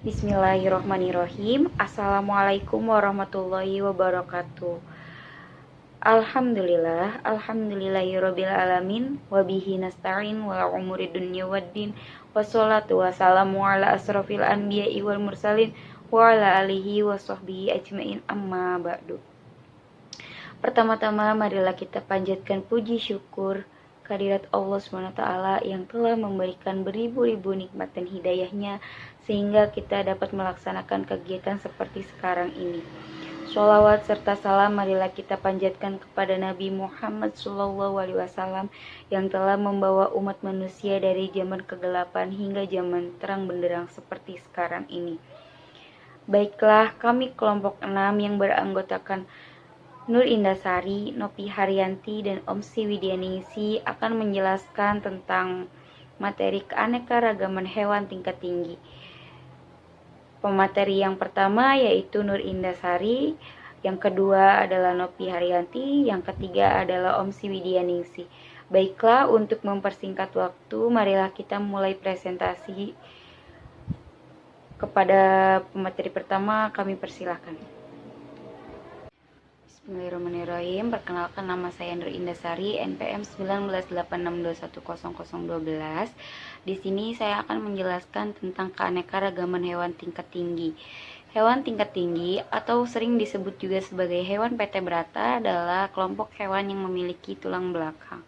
Bismillahirrohmanirrohim. Assalamualaikum warahmatullahi wabarakatuh. Alhamdulillahirobbilalamin. Wabihi nasta'in wala umuri dunya waddin. Wassalatu wassalamu ala asrofil anbiya'i wal mursalin wa ala alihi wa sahbihi ajmain, amma ba'du. Pertama-tama marilah kita panjatkan puji syukur kehadirat Allah SWT yang telah memberikan beribu-ribu nikmat dan hidayahnya sehingga kita dapat melaksanakan kegiatan seperti sekarang ini. Sholawat serta salam marilah kita panjatkan kepada Nabi Muhammad SAW yang telah membawa umat manusia dari zaman kegelapan hingga zaman terang benderang seperti sekarang ini. Baiklah, kami kelompok 6 yang beranggotakan Nur Indasari, Nopi Haryanti, dan Omsi Widianingsi akan menjelaskan tentang materi keanekaragaman hewan tingkat tinggi. Pemateri yang pertama yaitu Nur Indasari, yang kedua adalah Nopi Haryanti, yang ketiga adalah Omsi Widianingsi. Baiklah, untuk mempersingkat waktu, marilah kita mulai presentasi. Kepada pemateri pertama, kami persilahkan. Bismillahirrahmanirrahim. Perkenalkan, nama saya Nur Indasari, NPM 1986210012. Di sini saya akan menjelaskan tentang keanekaragaman hewan tingkat tinggi. Hewan tingkat tinggi atau sering disebut juga sebagai hewan vertebrata adalah kelompok hewan yang memiliki tulang belakang.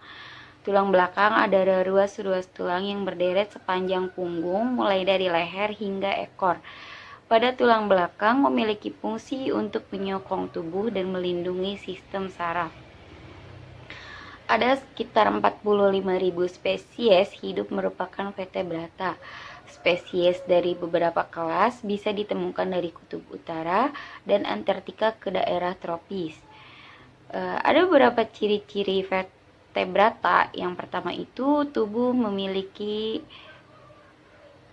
Tulang belakang ada ruas-ruas tulang yang berderet sepanjang punggung mulai dari leher hingga ekor. Pada tulang belakang memiliki fungsi untuk menyokong tubuh dan melindungi sistem saraf. Ada sekitar 45.000 spesies hidup merupakan vertebrata. Spesies dari beberapa kelas bisa ditemukan dari kutub utara dan Antartika ke daerah tropis. Ada beberapa ciri-ciri vertebrata. Yang pertama itu tubuh memiliki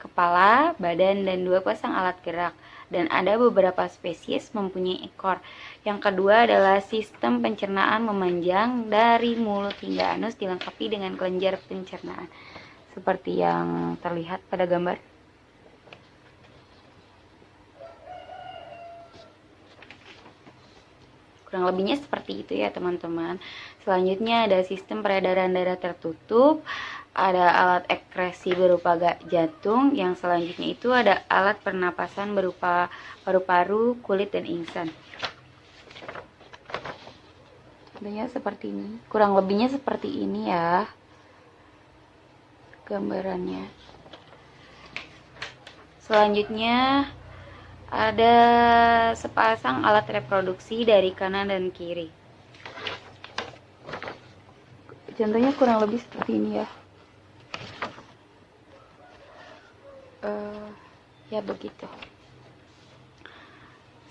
kepala, badan, dan 2 pasang alat gerak, dan ada beberapa spesies mempunyai ekor. Yang kedua adalah sistem pencernaan memanjang dari mulut hingga anus dilengkapi dengan kelenjar pencernaan, seperti yang terlihat pada gambar. Kurang lebihnya seperti itu ya teman-teman. Selanjutnya ada sistem peredaran darah tertutup, ada alat ekskresi berupa jantung, yang selanjutnya itu ada alat pernapasan berupa paru-paru, kulit, dan ingsan. Contohnya seperti ini, kurang lebihnya seperti ini ya gambarannya. Selanjutnya ada sepasang alat reproduksi dari kanan dan kiri. Contohnya kurang lebih seperti ini ya. Ya begitu.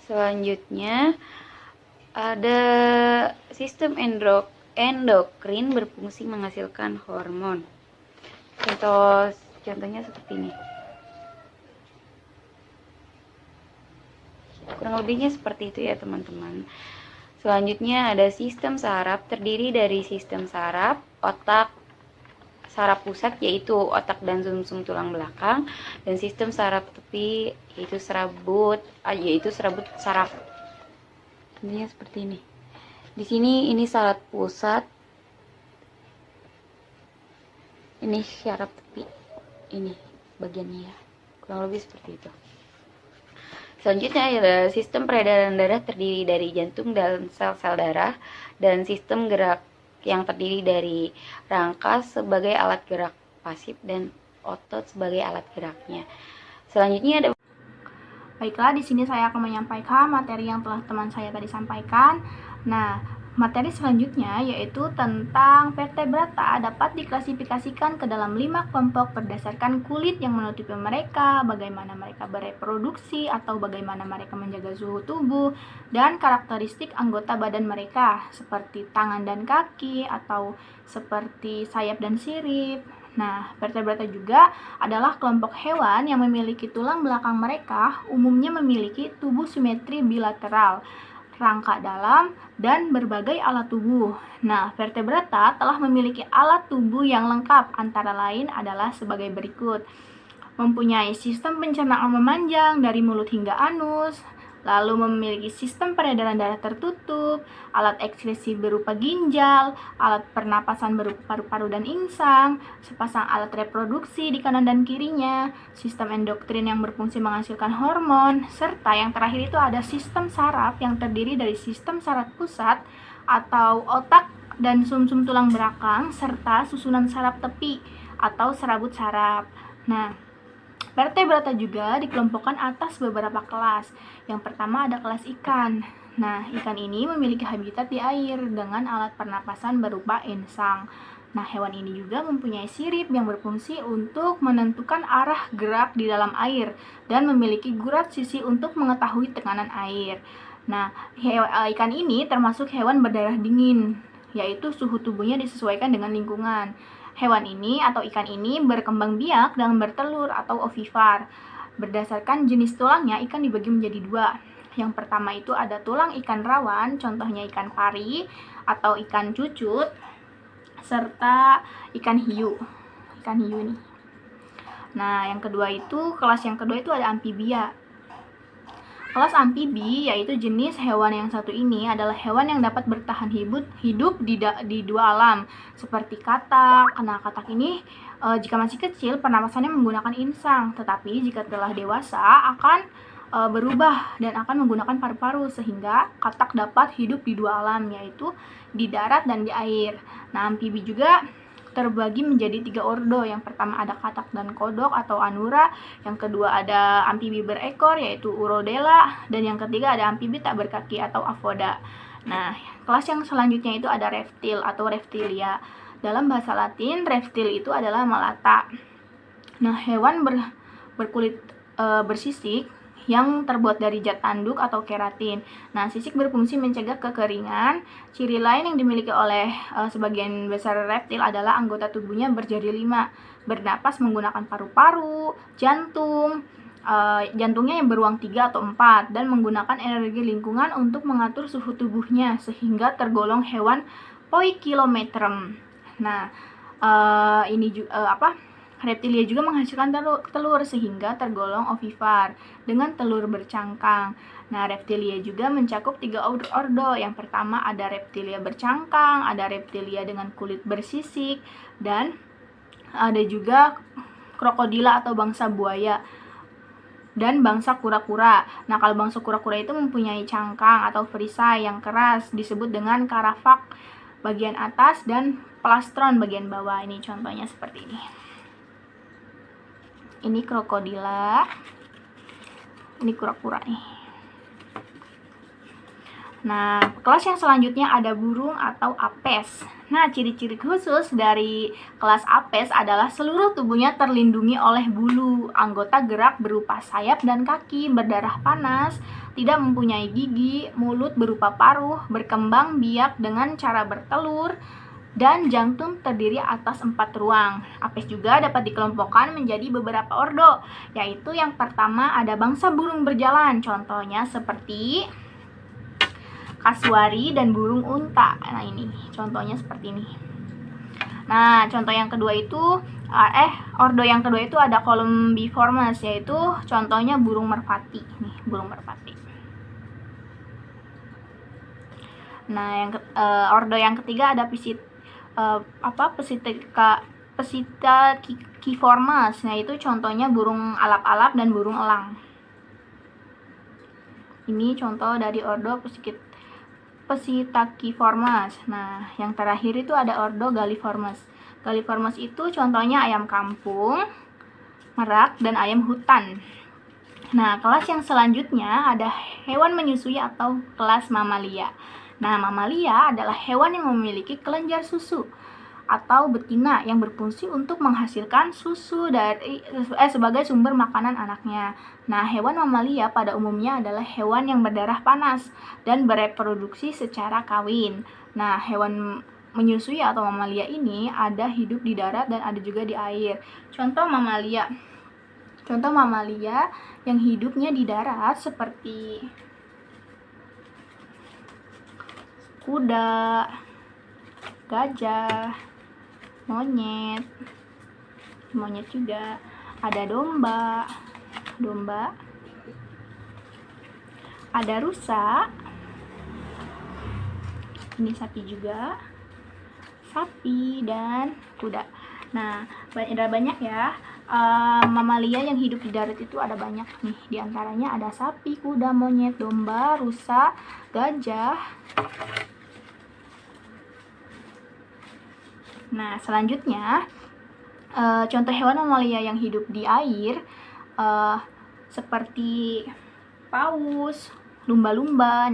Selanjutnya ada sistem endokrin berfungsi menghasilkan hormon. Contohnya seperti ini. Kurang lebihnya seperti itu ya teman-teman. Selanjutnya ada sistem saraf, terdiri dari sistem saraf, otak, saraf pusat yaitu otak dan sumsum tulang belakang, dan sistem saraf tepi yaitu serabut saraf. Intinya seperti ini. Di sini ini saraf pusat, ini saraf tepi, ini bagiannya ya. Kurang lebih seperti itu. Selanjutnya adalah sistem peredaran darah, terdiri dari jantung dan sel-sel darah, dan sistem gerak yang terdiri dari rangka sebagai alat gerak pasif dan otot sebagai alat geraknya. Selanjutnya ada. Baiklah, di sini saya akan menyampaikan materi yang telah teman saya tadi sampaikan. Nah, materi selanjutnya yaitu tentang vertebrata dapat diklasifikasikan ke dalam 5 kelompok berdasarkan kulit yang menutupi mereka, bagaimana mereka bereproduksi atau bagaimana mereka menjaga suhu tubuh, dan karakteristik anggota badan mereka seperti tangan dan kaki atau seperti sayap dan sirip. Nah, vertebrata juga adalah kelompok hewan yang memiliki tulang belakang mereka umumnya memiliki tubuh simetri bilateral, rangka dalam, dan berbagai alat tubuh. Nah, vertebrata telah memiliki alat tubuh yang lengkap, antara lain adalah sebagai berikut. mempunyai sistem pencernaan memanjang dari mulut hingga anus, lalu memiliki sistem peredaran darah tertutup, alat ekskresi berupa ginjal, alat pernapasan berupa paru-paru dan insang, sepasang alat reproduksi di kanan dan kirinya, sistem endokrin yang berfungsi menghasilkan hormon, serta yang terakhir itu ada sistem saraf yang terdiri dari sistem saraf pusat atau otak dan sumsum tulang belakang, serta susunan saraf tepi atau serabut saraf. Nah, vertebrata juga dikelompokkan atas beberapa kelas. Yang pertama ada kelas ikan. Nah, ikan ini memiliki habitat di air dengan alat pernapasan berupa insang. Nah, hewan ini juga mempunyai sirip yang berfungsi untuk menentukan arah gerak di dalam air dan memiliki gurat sisi untuk mengetahui tekanan air. Nah, ikan ini termasuk hewan berdarah dingin, yaitu suhu tubuhnya disesuaikan dengan lingkungan. Hewan ini atau ikan ini berkembang biak dan bertelur atau ovivar. Berdasarkan jenis tulangnya, ikan dibagi menjadi dua. Yang pertama itu ada tulang ikan rawan, contohnya ikan pari atau ikan cucut, serta ikan hiu. Ikan hiu nih. Nah, kelas yang kedua itu ada amfibia. Kelas amfibi yaitu jenis hewan yang satu ini adalah hewan yang dapat bertahan hidup di dua alam seperti katak. Nah, katak ini jika masih kecil pernapasannya menggunakan insang, tetapi jika telah dewasa akan berubah dan akan menggunakan paru-paru sehingga katak dapat hidup di dua alam, yaitu di darat dan di air. Nah, amfibi juga terbagi menjadi 3 ordo. Yang pertama ada katak dan kodok atau anura, yang kedua ada amfibi berekor yaitu urodela, dan yang ketiga ada amfibi tak berkaki atau aphoda. Nah, kelas yang selanjutnya itu ada reptil atau reptilia. Dalam bahasa Latin, reptil itu adalah melata. Nah, hewan berkulit bersisik yang terbuat dari zat tanduk atau keratin. Nah, sisik berfungsi mencegah kekeringan. Ciri lain yang dimiliki oleh sebagian besar reptil adalah anggota tubuhnya berjari 5, bernapas menggunakan paru-paru, jantung, jantungnya yang beruang 3 atau 4, dan menggunakan energi lingkungan untuk mengatur suhu tubuhnya sehingga tergolong hewan poikilometrem. Nah, reptilia juga menghasilkan telur sehingga tergolong ovivar dengan telur bercangkang. Nah, reptilia juga mencakup 3 ordo. Yang pertama ada reptilia bercangkang, ada reptilia dengan kulit bersisik, dan ada juga krokodila atau bangsa buaya dan bangsa kura-kura. Nah, kalau bangsa kura-kura itu mempunyai cangkang atau perisai yang keras disebut dengan karafak bagian atas dan plastron bagian bawah. Ini contohnya seperti ini. Ini krokodila, ini kura-kura nih. Nah, kelas yang selanjutnya ada burung atau apes. Nah, ciri-ciri khusus dari kelas apes adalah seluruh tubuhnya terlindungi oleh bulu, anggota gerak berupa sayap dan kaki, berdarah panas, tidak mempunyai gigi, mulut berupa paruh, berkembang biak dengan cara bertelur, dan jantung terdiri atas 4 ruang. Apes juga dapat dikelompokkan menjadi beberapa ordo, yaitu yang pertama ada bangsa burung berjalan, contohnya seperti kasuari dan burung unta. Nah, ini contohnya seperti ini. Nah, contoh yang kedua itu ordo yang kedua itu ada columbiformes, yaitu contohnya burung merpati. Nih, burung merpati. Nah, ordo yang ketiga ada Psittaciformes. Nah, itu contohnya burung alap-alap dan burung elang. Ini contoh dari ordo Psittaciformes. Nah, yang terakhir itu ada ordo Galliformes. Galliformes itu contohnya ayam kampung, merak, dan ayam hutan. Nah, kelas yang selanjutnya ada hewan menyusui atau kelas mamalia. Nah, mamalia adalah hewan yang memiliki kelenjar susu atau betina yang berfungsi untuk menghasilkan susu sebagai sumber makanan anaknya. Nah, hewan mamalia pada umumnya adalah hewan yang berdarah panas dan bereproduksi secara kawin. Nah, hewan menyusui atau mamalia ini ada hidup di darat dan ada juga di air. Contoh mamalia yang hidupnya di darat seperti kuda, gajah, monyet juga. ada domba, ada rusa, ini sapi juga, sapi dan kuda. Nah, ada banyak ya. Mamalia yang hidup di darat itu ada banyak nih. Di antaranya ada sapi, kuda, monyet, domba, rusa, gajah. Nah, selanjutnya contoh hewan mamalia yang hidup di air seperti paus, lumba-lumba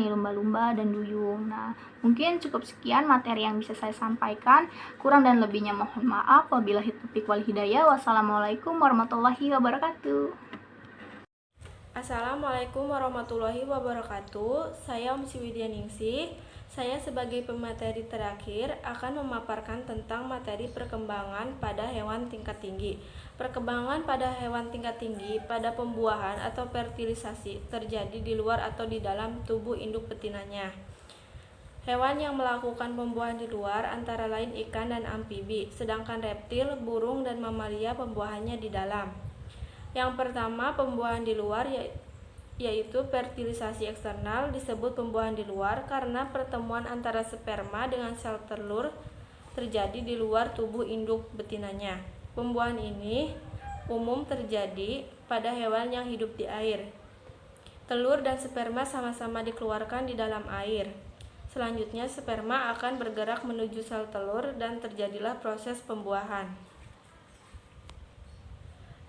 dan duyung. Nah, mungkin cukup sekian materi yang bisa saya sampaikan. Kurang dan lebihnya mohon maaf. Wabillahi taufiq wal hidayah. Wassalamualaikum warahmatullahi wabarakatuh. Assalamualaikum warahmatullahi wabarakatuh. Saya Om Widya Ningsih. Saya sebagai pemateri terakhir akan memaparkan tentang materi perkembangan pada hewan tingkat tinggi. Perkembangan pada hewan tingkat tinggi pada pembuahan atau fertilisasi terjadi di luar atau di dalam tubuh induk betinanya. Hewan yang melakukan pembuahan di luar antara lain ikan dan amfibi, sedangkan reptil, burung, dan mamalia pembuahannya di dalam. Yang pertama, pembuahan di luar yaitu fertilisasi eksternal. Disebut pembuahan di luar karena pertemuan antara sperma dengan sel telur terjadi di luar tubuh induk betinanya. Pembuahan ini umum terjadi pada hewan yang hidup di air. Telur dan sperma sama-sama dikeluarkan di dalam air. Selanjutnya sperma akan bergerak menuju sel telur dan terjadilah proses pembuahan.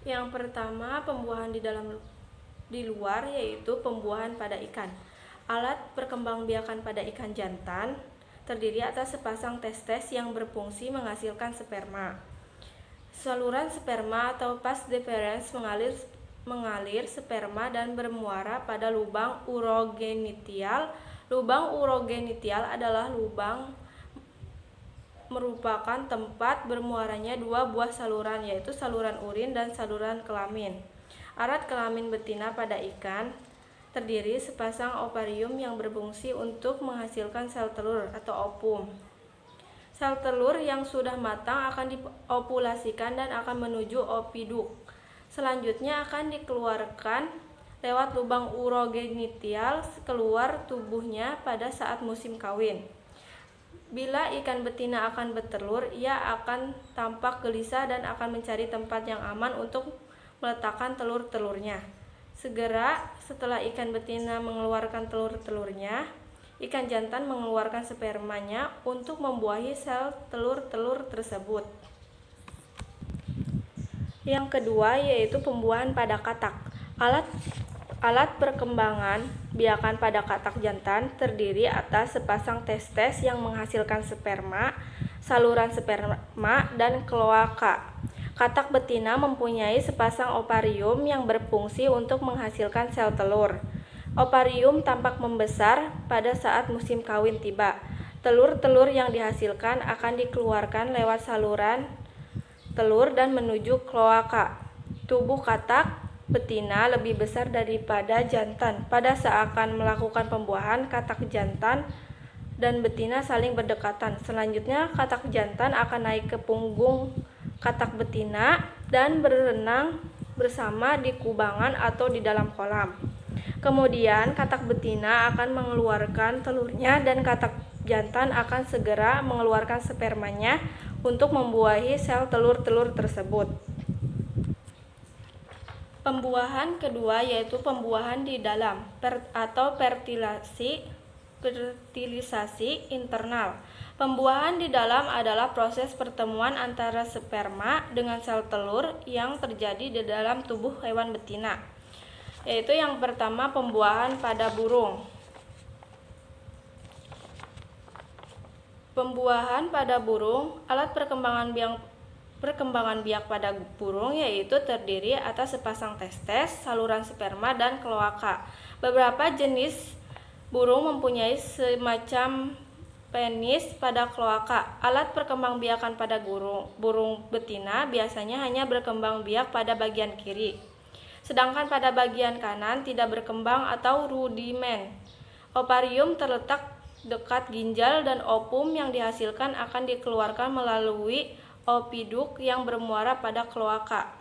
Yang pertama, pembuahan di luar yaitu pembuahan pada ikan. Alat perkembangbiakan pada ikan jantan terdiri atas sepasang testes yang berfungsi menghasilkan sperma. Saluran sperma atau vas deferens mengalir sperma dan bermuara pada lubang urogenitial. Lubang urogenitial adalah lubang merupakan tempat bermuaranya dua buah saluran, yaitu saluran urin dan saluran kelamin. Arat kelamin betina pada ikan terdiri sepasang ovarium yang berfungsi untuk menghasilkan sel telur atau ovum. Sel telur yang sudah matang akan diopulasikan dan akan menuju opiduk. Selanjutnya akan dikeluarkan lewat lubang urogenitial keluar tubuhnya pada saat musim kawin. Bila ikan betina akan bertelur, ia akan tampak gelisah dan akan mencari tempat yang aman untuk meletakkan telur-telurnya. Segera setelah ikan betina mengeluarkan telur-telurnya, ikan jantan mengeluarkan spermanya untuk membuahi sel telur-telur tersebut. Yang kedua yaitu pembuahan pada katak. Alat perkembangan biakan pada katak jantan terdiri atas sepasang testes yang menghasilkan sperma, saluran sperma, dan kloaka. Katak betina mempunyai sepasang ovarium yang berfungsi untuk menghasilkan sel telur. Ovarium tampak membesar pada saat musim kawin tiba. Telur-telur yang dihasilkan akan dikeluarkan lewat saluran telur dan menuju kloaka. Tubuh katak betina lebih besar daripada jantan. Pada saat akan melakukan pembuahan, katak jantan dan betina saling berdekatan. Selanjutnya, katak jantan akan naik ke punggung katak betina dan berenang bersama di kubangan atau di dalam kolam. Kemudian katak betina akan mengeluarkan telurnya dan katak jantan akan segera mengeluarkan spermanya untuk membuahi sel telur-telur tersebut. Pembuahan kedua yaitu pembuahan di dalam atau fertilisasi internal. Pembuahan di dalam adalah proses pertemuan antara sperma dengan sel telur yang terjadi di dalam tubuh hewan betina. Yaitu yang pertama pembuahan pada burung. Pembuahan pada burung, alat perkembangan biak pada burung yaitu terdiri atas sepasang testes, saluran sperma, dan kloaka. Beberapa jenis burung mempunyai semacam penis pada kloaka. Alat perkembangbiakan pada burung betina biasanya hanya berkembang biak pada bagian kiri, sedangkan pada bagian kanan tidak berkembang atau rudimen. Ovarium terletak dekat ginjal dan ovum yang dihasilkan akan dikeluarkan melalui opiduk yang bermuara pada kloaka.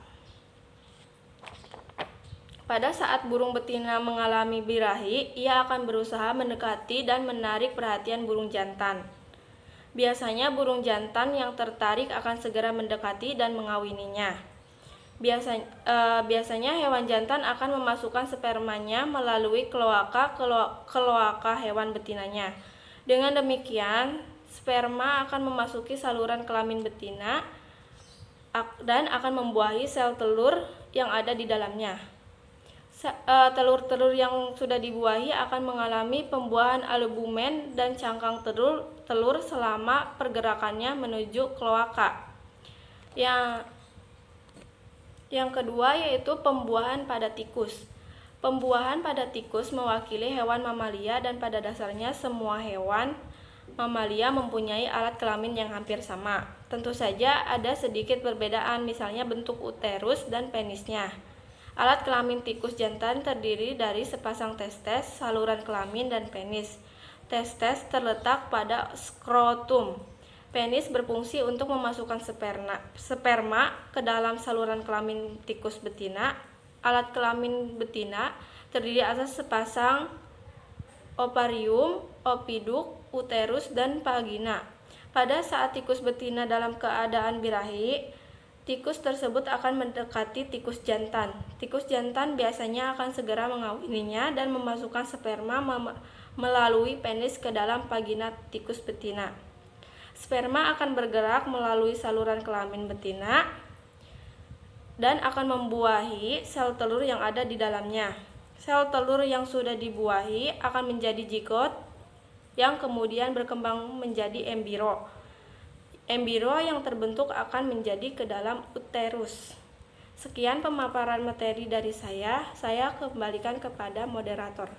Pada saat burung betina mengalami birahi, ia akan berusaha mendekati dan menarik perhatian burung jantan. Biasanya burung jantan yang tertarik akan segera mendekati dan mengawininya. Biasanya hewan jantan akan memasukkan spermanya melalui kloaka hewan betinanya. Dengan demikian, sperma akan memasuki saluran kelamin betina dan akan membuahi sel telur yang ada di dalamnya. Telur-telur yang sudah dibuahi akan mengalami pembuahan albumen dan cangkang telur selama pergerakannya menuju kloaka. Yang kedua yaitu pembuahan pada tikus. Pembuahan pada tikus mewakili hewan mamalia dan pada dasarnya semua hewan mamalia mempunyai alat kelamin yang hampir sama. Tentu saja ada sedikit perbedaan, misalnya bentuk uterus dan penisnya. Alat kelamin tikus jantan terdiri dari sepasang testes, saluran kelamin, dan penis. Testes terletak pada skrotum. Penis berfungsi untuk memasukkan sperma ke dalam saluran kelamin tikus betina. Alat kelamin betina terdiri atas sepasang ovarium, opiduk, uterus, dan vagina. Pada saat tikus betina dalam keadaan birahi, tikus tersebut akan mendekati tikus jantan. Tikus jantan biasanya akan segera mengawininya dan memasukkan sperma melalui penis ke dalam vagina tikus betina. Sperma akan bergerak melalui saluran kelamin betina dan akan membuahi sel telur yang ada di dalamnya. Sel telur yang sudah dibuahi akan menjadi zigot yang kemudian berkembang menjadi embrio. Embrio yang terbentuk akan menjadi ke dalam uterus. Sekian pemaparan materi dari saya kembalikan kepada moderator.